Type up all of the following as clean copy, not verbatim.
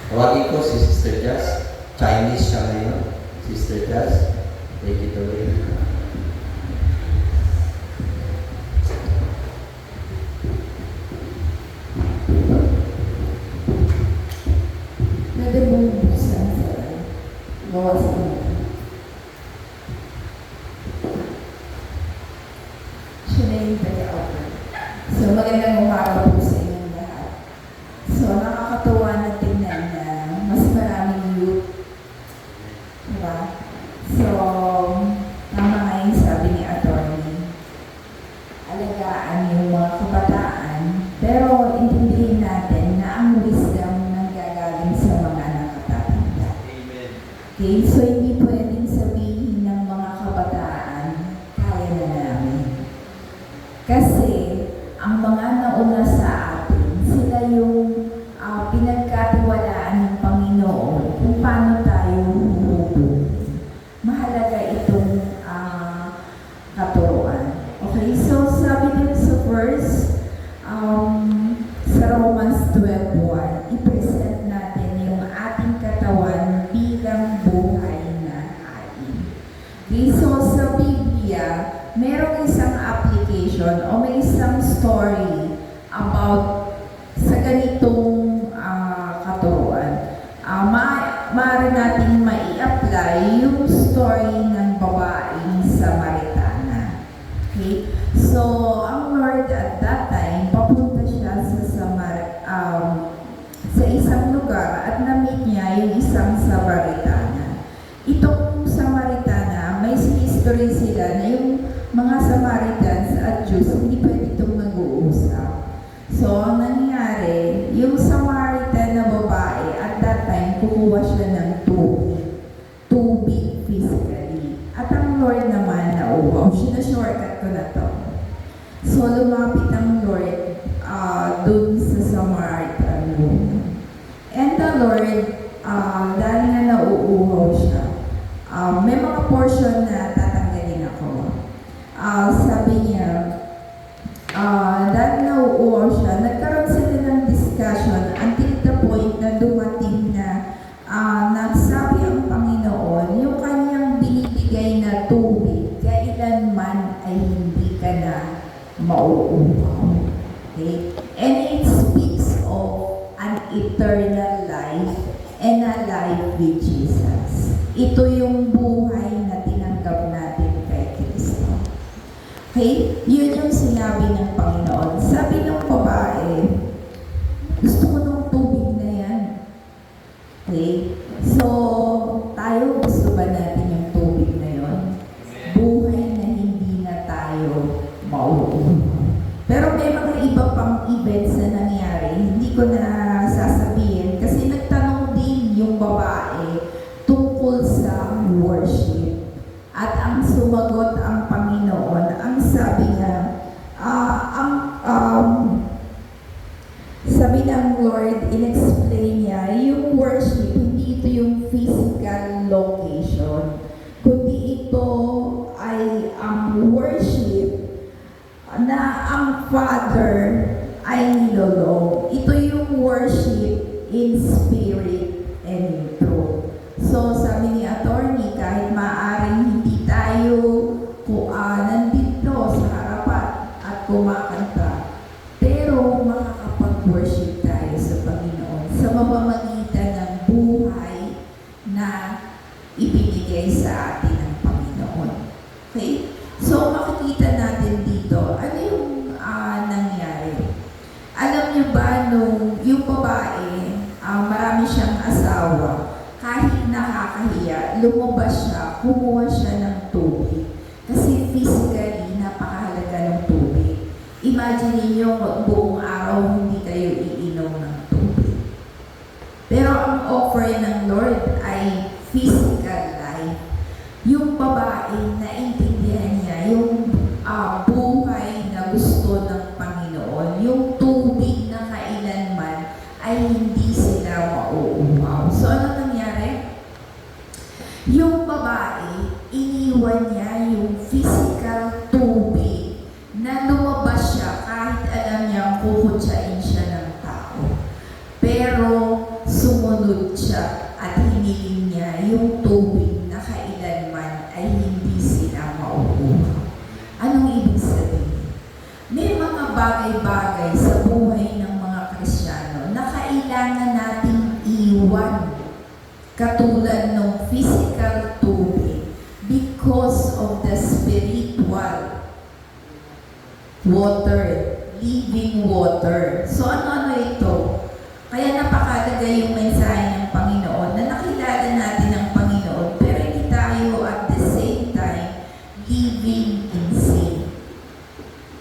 Tawagin ko si Sister Jazz. Chinese siya ngayon. Sister Jazz, take it away. Pwede mong buksan sa bawasan mo. Siya na yung taga-offer. So, magandang umaga po sa inyong lahat. So, nakakatuwa na tingnan na mas maraming youth. Diba? So, tama nga yung sabi ni Atty. Alagaan yung mga kabataan, pero intindihin natin na ang wisdom nanggagaling sa mga nakatatanda. Amen. Okay, so hindi pwedeng sabihin ng mga kabataan, kaya na namin. Kasi ang mga nauna sa atin, sila yung pinagkatiwalaan ng Panginoon kung paano tayo humubuhay. Mahalaga itong katuruan. Okay, so sabi din sa verse, sa Romans 12:1, i-present natin yung ating katawan bilang buhay na hain. Okay, so sa Biblia, merong isang application o may isang story about sa ganitong katuruan. Maaari natin mai-apply yung story ng babaeng Samaritana. Okay? So, ang Lord at that time, papunta siya sa isang lugar at na-meet niya yung isang Samaritana. Itong Samaritana, may history sila na yung mga Samaritans at Jews, hindi pwede itong mag-uusap. So, ang nangyari, yung Samaritan na babae, at that time, kukuha siya ng tubig physically. At ang Lord naman nauuhaw. Sinashortcut ko na to. So, lumapit ang Lord dun sa Samaritan woman. And the Lord, dahil nga nauuhaw siya, may mga portion na tatanggalin ako. Sabi niya, dahil nauuhaw siya, nagkaroon sila ng discussion until the point na dumating na nagsabi ang Panginoon, yung kanyang binibigay na tubig, kailanman ay hindi ka na mauuhaw. Okay? And it speaks of an eternal life and a life with Jesus. Ito yung buhay na tinanggap natin kay Kristo. Okay? Yun yung sinabi ng Panginoon. Sabi ng babae, gusto ko ng tubig na yan. Okay? So, tayo gusto ba natin yung tubig na yun? Buhay na hindi na tayo mauuhaw. Pero may mga iba pang events na nangyari, hindi ko na sasabihin kasi nagtanong din yung babae tungkol sa worship. At ang sumagot ang Panginoon, ang sabi niya, sabi ng Lord, in-explain niya, yung worship, hindi ito yung physical location, kundi ito ay ang worship na ang Father ay nilolong. Ito yung worship in spirit and in truth. So, sabi ni Atty, kahit maaaring hindi tayo nandito sa harapan at kumakanta, pero makakapag-worship tayo sa Panginoon sa mamamagitan ng buhay na ibinigay sa atin ng Panginoon. Okay? So, makikita natin dito, ano yung nangyari? Alam niyo ba, nung yung babae, marami siyang asawa, kahit nakakahiya, lumabas siya, kumuha siya ng tubig. Kasi physically, napakahalaga ng tubig. Imagine niyo, buong araw hindi kayo iinom ng tubig. Pero ang offer ng Lord ay physical life. Yung babae, naintindihan niya yung buhay na gusto ng Panginoon, yung tubig na kailanman ay hindi sila mauuhaw. So, ano nangyari? Yung babae, iniwan niya yung physical tubig na lumabas siya kahit alam niya kukutsain siya ng tao. Pero sumunod sumunod siya at hiniling niya yung tubig na kailanman ay hindi sila mauuhaw. Anong ibig sabihin? May mga bagay-bagay sa buhay ng mga Kristiyano na kailangan nating iwan, katulad ng physical tubig, because of the spiritual water, living water. So ano ito? Kaya napakalaga yung mensahe ng Panginoon na nakilala natin ang Panginoon pero hindi tayo at the same time living in sin.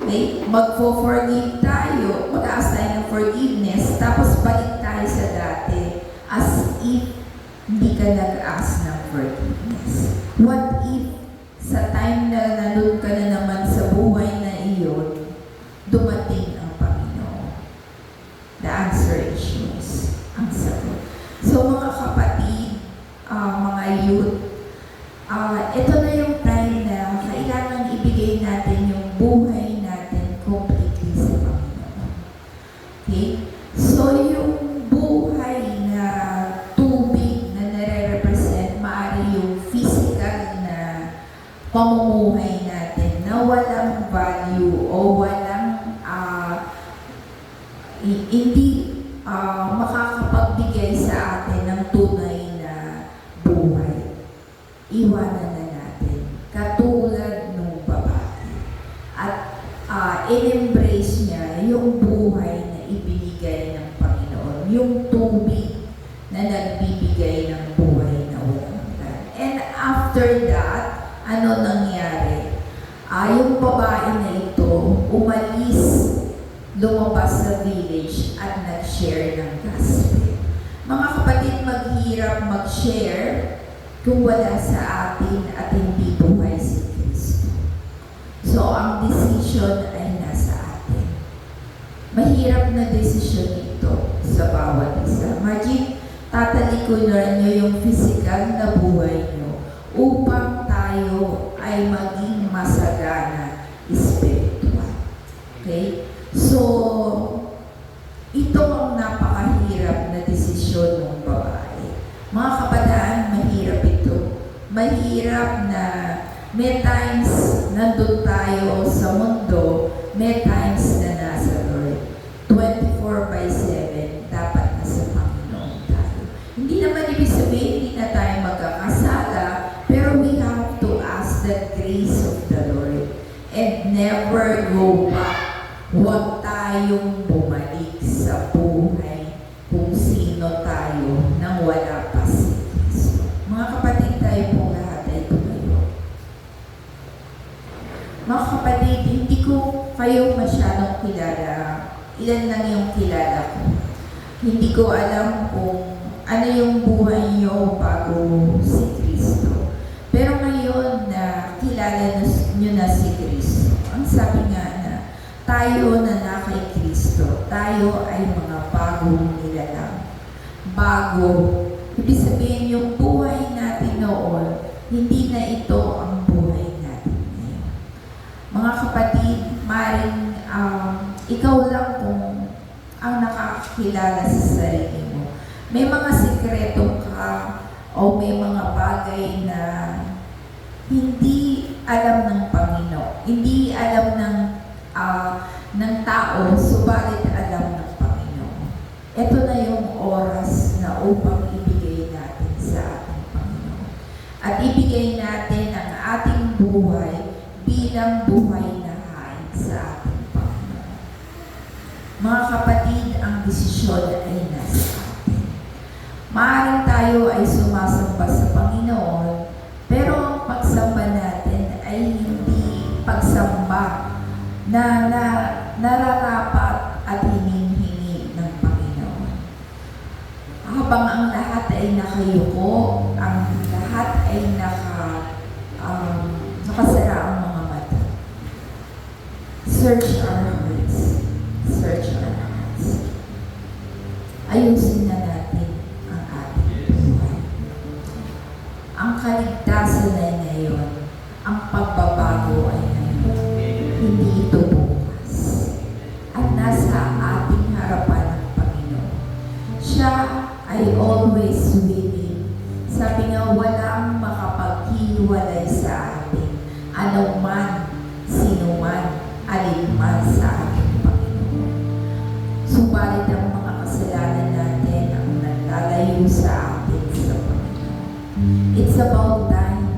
Okay? Magfo-forgive tayo, mag-aas tayo ng forgiveness, tapos balik tayo sa dati as if hindi ka nag-ask ng forgiveness. What if sa time na nandun ka na naman sa buhay na iyon, dumating ang Panginoon? The answer is yes. Ang sagot. So mga kapatid, mga youth, ito na yung time na kailangan ibigay natin yung buhay natin completely sa Panginoon. Okay? So yung buhay na tubig na nare-represent, maaari yung physical na pamumuhay natin na walang value o walang hindi makakapagbigay sa atin ng tunay na buhay. Iwanan na natin. Katulad nung babae. At in-embrace niya yung buhay na ibinigay ng Panginoon. Yung tubig na nagbibigay ng buhay na walang hanggan. And after that, ano nangyari? Yung babae na ito, umalis, lumabas sa village at nag-share ng gospel. Mga kapatid, maghirap mag-share kung wala sa atin at hindi buhay si Kristo. So, ang decision ay nasa atin. Mahirap na decision ito sa bawat isa. Imagine, tatalikuran nyo yung physical na buhay nyo upang tayo ay maging masagana spiritual. Okay? So, ito ang napakahirap na desisyon ng babae. Mga kabataan, mahirap ito. Mahirap na may times nandun tayo sa mundo, may times na nasa Lord. 24/7, dapat nasa Panginoon tayo. Hindi naman ibig sabihin, hindi na tayo magkakasala, pero we have to ask the grace of the Lord and never go back. Huwag tayong bumalik sa buhay kung sino tayo nang wala pa si Kristo. Mga kapatid, tayo po lahat ay tumayo. Mga kapatid, hindi ko kayo masyadong kilala. Ilan lang yung kilala ko. Hindi ko alam kung ano yung buhay niyo bago si Kristo. Pero ngayon na kilala nyo na si Kristo, ang sabi nga na, tayo na kay Kristo, tayo ay mga bagong nilalang. Bago. Ibig sabihin, yung buhay natin noon, hindi na ito ang buhay natin ngayon. Mga kapatid, maring ikaw lang kung ang nakakilala sa sarili mo. May mga sikreto ka o may mga bagay na hindi alam ng Panginoon. Hindi alam ng tao, subalit alam ng Panginoon. Ito na yung oras na upang ibigay natin sa ating Panginoon. At ibigay natin ang ating buhay bilang buhay na hain sa ating Panginoon. Mga kapatid, ang desisyon ay nasa atin. Maaaring tayo ay sumasamba sa Panginoon, pero ang pagsamba natin ay hindi pagsamba na nararapat at hininhingi ng Panginoon. Habang ang lahat ay nakayuko, ang lahat ay nakasara ang mga mata. Search our hearts. Search our hearts. Ayusin na natin ang ating buhay. Ang kaligtasan ay ngayon. Ang pagbabago ay ngayon. Hindi ito bukas. At nasa ating harapan ng Panginoon. Siya ay always willing. Sabi nga, walang makapaghiwalay sa atin. Ano man, sino man, alin man sa ating Panginoon. Subalit ang mga kasalanan natin ang naglalayo sa atin sa Panginoon. It's about time,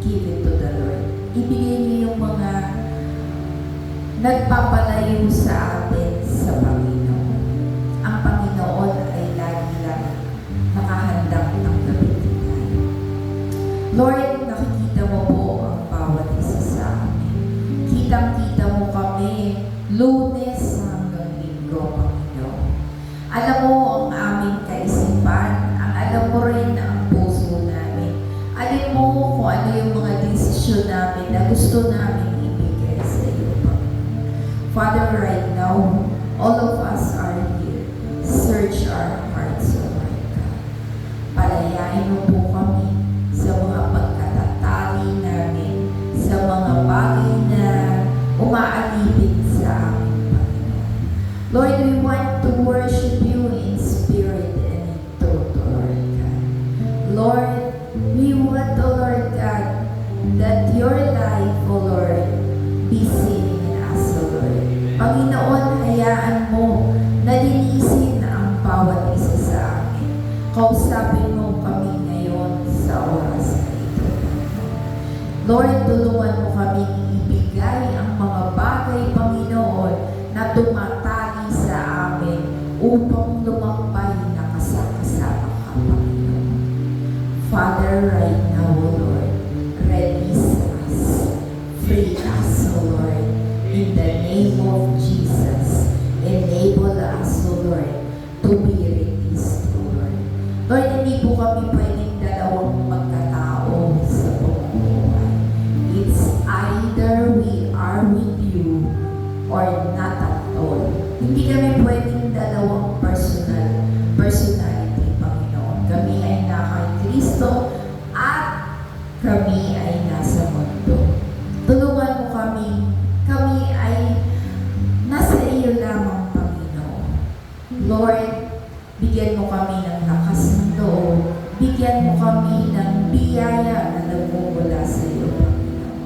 give it to the Lord. Ibigay niyo yung mga nagpapalayo sa atin sa Panginoon. Ang Panginoon ay lagi lang nakahandang tanggapin tayo. Lord, nakikita mo po ang bawat isa sa amin. Kitang-kita mo kami, Lunes hanggang Linggo, Panginoon. Alam mo ang aming kaisipan, ang alam mo rin ang puso namin. Alam mo kung ano yung mga desisyon namin na gusto namin ibigay sa iyo, Panginoon. Father, right now, all of us are here. Search our hearts, O Lord God. Palayain mo po kami sa mga pagkatatali namin, sa mga bagay na umaalipin sa amin, Panginoon. Lord, we want to worship you in spirit and in truth, O Lord God. Lord, we want, O Lord God, that your life, O Lord, be seen in us, O Lord. Panginoon, hayaan mo na linisin ang bawat isa sa amin. Kausapin mo kami ngayon sa oras na ito. Lord, tulungan mo kami ibigay ang mga bagay, Panginoon, na tumatali sa amin upang lumakbay na kasama ka, Panginoon. Father, right now, O Lord, release us, free us, O Lord, in the name of Jesus. Enable us, O Lord, to be released, O Lord. Lord, hindi po kami pwedeng dalawang magkatao sa pamumuhay. It's either we are with you or not at all. Hindi kami pwedeng dalawang personality, Panginoon. Kami ay naka Kristo at kami ay nasa mundo. Tulungan mo kami ay nasa iyo lamang, Panginoon. Lord, bigyan mo kami ng lakas ng loob. Bigyan mo kami ng biyaya na nagmumula sa iyo, Panginoon.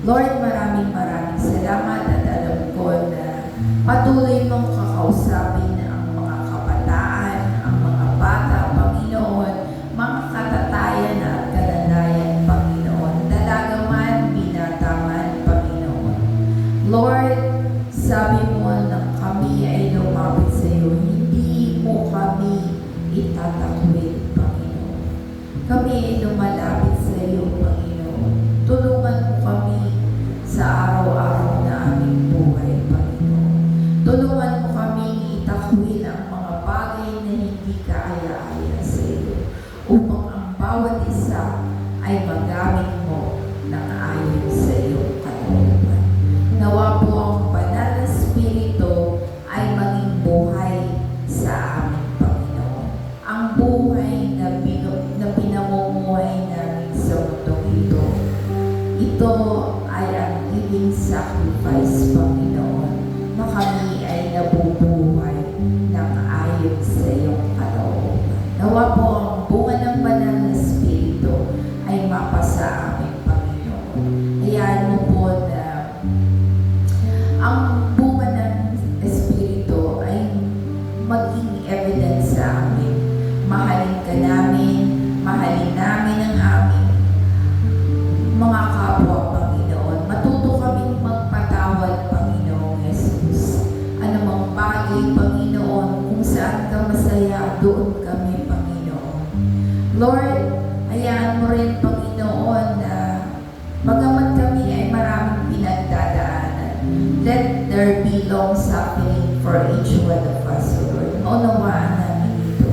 Lord, maraming salamat at alam ko na patuloy mong kakausapin ang mga kabataan, ang mga bata, Panginoon, mga katatayan at kalanayan, Panginoon. Dalaga man, binata man, Panginoon. Lord, sabi mo na kami ay lumapit sa iyo, hindi mo kami itatakwil, Panginoon. Kami ay lumalapit sa iyo, Panginoon. Tulungan mo kami sa araw-araw na aming buhay, Panginoon. Tulungan mo kami itakwil ang mga bagay na hindi kaaya-aya sa iyo upang ang bawat isa ay magamit mo ng ayon sa iyong kalooban. Nawa po ang banal na Espiritu ay maging buhay sa amin, Panginoon. Ang buhay na pinamumuhay namin sa mundong ito. Ito ay ang living sacrifice, Panginoon, na kami ay nabubuhay ng ayon sa iyong kalooban. Nawa po ang bunga ng banal na Espiritu ay mapasa amin, Panginoon. Hayaan mo po na ang bunga ng Espiritu ay maging evidence sa amin. Mahalin ka namin, mahalin namin ang aming mga kapwa, Panginoon. Matuto kaming magpatawad, Panginoon Jesus. Anumang bagay, Panginoon, kung saan ka masaya, doon kami, Panginoon. Lord, hayaan mo rin, Panginoon, na bagamat kami ay maraming pinagdadaanan, let there be long suffering for each one of us, O Lord. Maunawaan namin ito.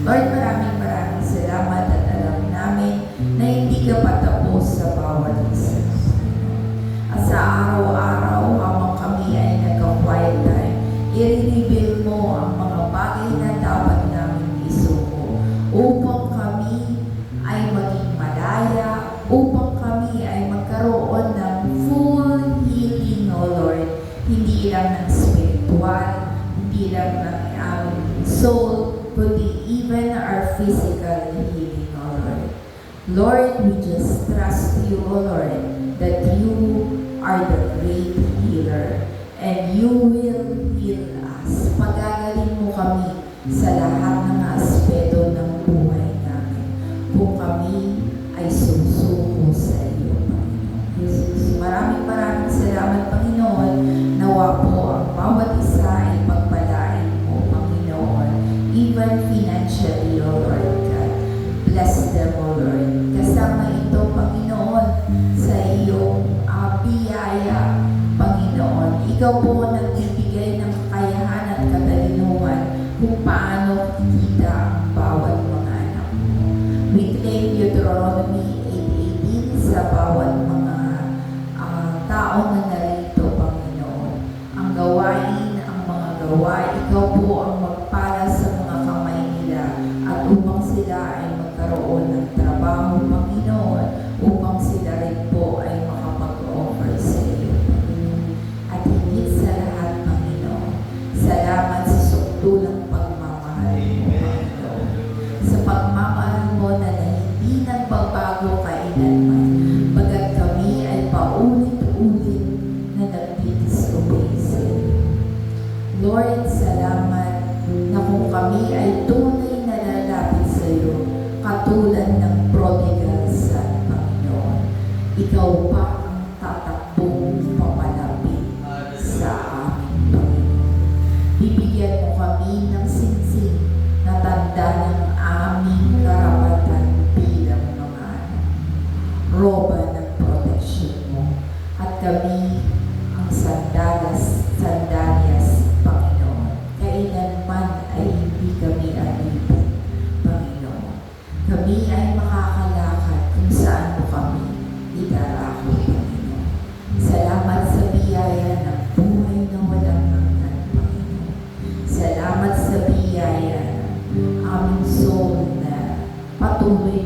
Lord, maraming salamat at alam namin na hindi ka patapos sa bawat isa. At sa araw-araw, habang kami ay nagka-quiet time, i-reveal mo ang mga bagay na dapat namin isuko upang kami ay maging malaya, upang kami ay magkaroon ng full healing, O Lord. Hindi lang ng spiritual, hindi lang ng aming soul, kundi even our physical healing, O Lord. Lord, we just trust you, O Lord, that you are the great healer and you will heal us. Pagagaling mo kami sa lahat ng aspeto ng buhay namin kung kami ay susuko sa iyo, Panginoon Jesus. Maraming salamat, Panginoon. Nawa po ang bawat isa ay pagpalain mo, Panginoon, even financially, O Lord God. Bless them, O Lord. Kasama ito, Panginoon, sa iyong biyaya, Panginoon. Ikaw po nagbibigay ng kakayahan at katalinuhan kung paano kita ang bawat mga anak mo. We claim Deuteronomy 8:18 sa bawat mga tao na narito, Panginoon. Ang gawain, ang mga gawa, ikaw po ang magpala sa mga kamay nila at upang sila ay magkaroon ng trabaho, Panginoon, upang sila rin po ay makapag-offer sa iyo, Panginoon. At higit sa lahat, Panginoon, salamat sa sukdulang pagmamahal mo, Panginoon. Sa pagmamahal mo na hindi nagbabago kailanman, bagat kami ay paulit-ulit na nagdidisobey sa iyo. Lord, salamat na kung kami ay tunay na lalapit sa iyo, katulad ng prodigal son, Panginoon, ikaw pa ang tatakbong papalapit sa amin, Panginoon. Bibigyan mo kami ng sinsing na tanda ng aming karapatan bilang mga anak. Roba ng proteksyon mo at kami ang sandalyas, Panginoon. Kailanman ay hindi kami alipin, Panginoon. Kami ay makakalakad kung saan mo kami idarako, Panginoon. Salamat sa biyaya ng buhay na walang hanggan, Panginoon. Salamat sa biyaya ng aming soul na patuloy